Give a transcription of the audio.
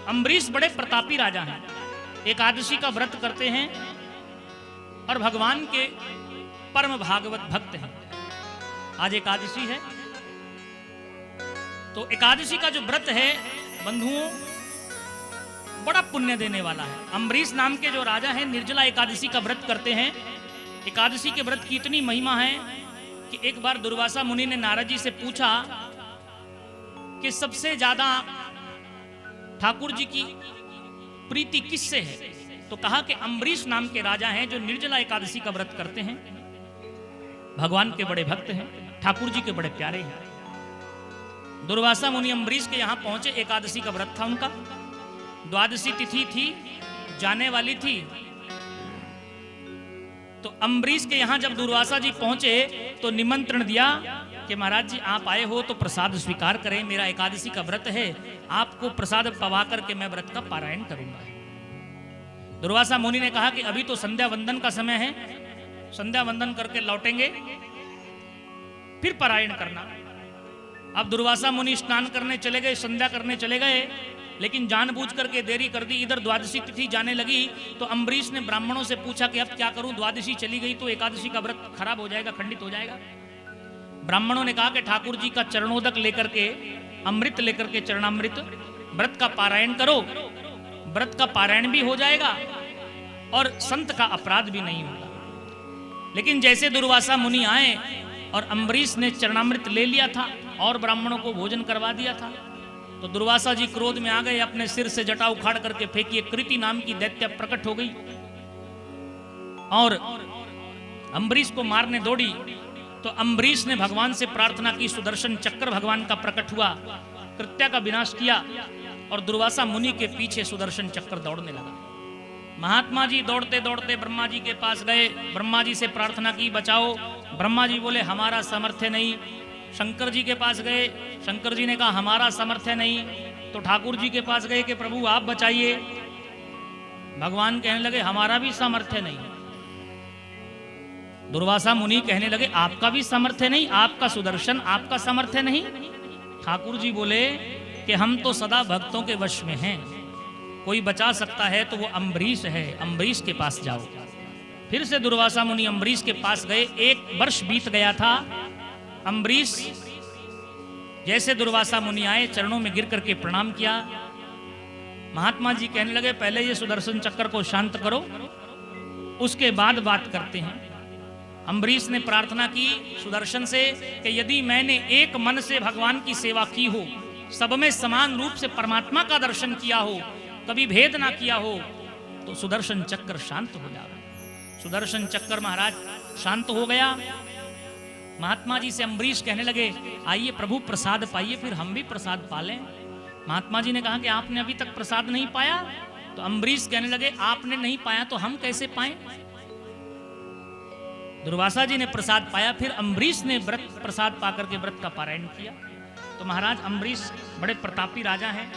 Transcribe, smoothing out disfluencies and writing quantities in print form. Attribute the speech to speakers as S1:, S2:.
S1: अम्बरीश बड़े प्रतापी राजा हैं, एकादशी का व्रत करते हैं और भगवान के परम भागवत भक्त हैं। आज एकादशी है, तो एकादशी का जो व्रत है बंधुओं बड़ा पुण्य देने वाला है। अम्बरीश नाम के जो राजा हैं निर्जला एकादशी का व्रत करते हैं। एकादशी के व्रत की इतनी महिमा है कि एक बार दुर्वासा मुनि ने नारद जी से पूछा कि सबसे ज्यादा ठाकुर जी की प्रीति किससे है, तो कहा कि अम्बरीश नाम के राजा हैं जो निर्जला एकादशी का व्रत करते हैं, भगवान के बड़े भक्त हैं, ठाकुर जी के बड़े प्यारे हैं। दुर्वासा मुनि अम्बरीश के यहां पहुंचे, एकादशी का व्रत था उनका, द्वादशी तिथि थी, जाने वाली थी। तो अम्बरीश के यहां जब दुर्वासा जी पहुंचे तो निमंत्रण दिया कि महाराज जी आप आए हो तो प्रसाद स्वीकार करें, मेरा एकादशी का व्रत है, आपको प्रसाद पवा करके मैं व्रत का पारायण करूंगा। दुर्वासा मुनि ने कहा कि अभी तो संध्या वंदन का समय है, संध्या वंदन करके लौटेंगे फिर पारायण करना। अब दुर्वासा मुनि स्नान करने चले गए, संध्या करने चले गए, लेकिन जानबूझ करके देरी कर दी। इधर द्वादशी तिथि जाने लगी तो अम्बरीश ने ब्राह्मणों से पूछा कि अब क्या करूं, द्वादशी चली गई तो एकादशी का व्रत खराब हो जाएगा, खंडित हो जाएगा। ब्राह्मणों ने कहा कि ठाकुर जी का चरणोदक लेकर के, अमृत लेकर के, चरणामृत, व्रत का पारायण करो, व्रत का पारायण भी हो जाएगा और संत का अपराध भी नहीं होगा। लेकिन जैसे दुर्वासा मुनि आए और अम्बरीश ने चरणामृत ले लिया था और ब्राह्मणों को भोजन करवा दिया था, तो दुर्वासा जी क्रोध में आ गए, अपने सिर से जटा उखाड़ करके फेंकी। कृति नाम की दैत्य प्रकट हो गई और अम्बरीश को मारने दौड़ी। तो अम्बरीश ने भगवान से प्रार्थना की, सुदर्शन चक्र भगवान का प्रकट हुआ, कृत्या का विनाश किया और दुर्वासा मुनि के पीछे सुदर्शन चक्र दौड़ने लगा। महात्मा जी दौड़ते दौड़ते ब्रह्मा जी के पास गए, ब्रह्मा जी से प्रार्थना की बचाओ। ब्रह्मा जी बोले हमारा सामर्थ्य नहीं। शंकर जी के पास गए, शंकर जी ने कहा हमारा सामर्थ्य नहीं। तो ठाकुर जी के पास गए कि प्रभु आप बचाइए। भगवान कहने लगे हमारा भी सामर्थ्य नहीं। दुर्वासा मुनि कहने लगे आपका भी सामर्थ्य नहीं, आपका सुदर्शन, आपका सामर्थ्य नहीं। ठाकुर जी बोले कि हम तो सदा भक्तों के वश में हैं, कोई बचा सकता है तो वो अम्बरीश है, अम्बरीश के पास जाओ। फिर से दुर्वासा मुनि अम्बरीश के पास गए। 1 वर्ष बीत गया था। अम्बरीश जैसे दुर्वासा मुनि आए, चरणों में गिर करके प्रणाम किया। महात्मा जी कहने लगे पहले ये सुदर्शन चक्र को शांत करो, उसके बाद बात करते हैं। अम्बरीश ने प्रार्थना की सुदर्शन से कि यदि मैंने एक मन से भगवान की सेवा की हो, सब में समान रूप से परमात्मा का दर्शन किया हो, कभी भेद ना किया हो, तो सुदर्शन चक्र शांत हो जाए। सुदर्शन चक्र महाराज शांत हो गया। महात्मा जी से अम्बरीश कहने लगे आइए प्रभु प्रसाद पाइए, फिर हम भी प्रसाद पालें। महात्मा जी ने कहा कि आपने अभी तक प्रसाद नहीं पाया। तो अम्बरीश कहने लगे आपने नहीं पाया तो हम कैसे पाएं। दुर्वासा जी ने प्रसाद पाया, फिर अम्बरीश ने व्रत प्रसाद पाकर के व्रत का पारायण किया। तो महाराज अम्बरीश बड़े प्रतापी राजा हैं,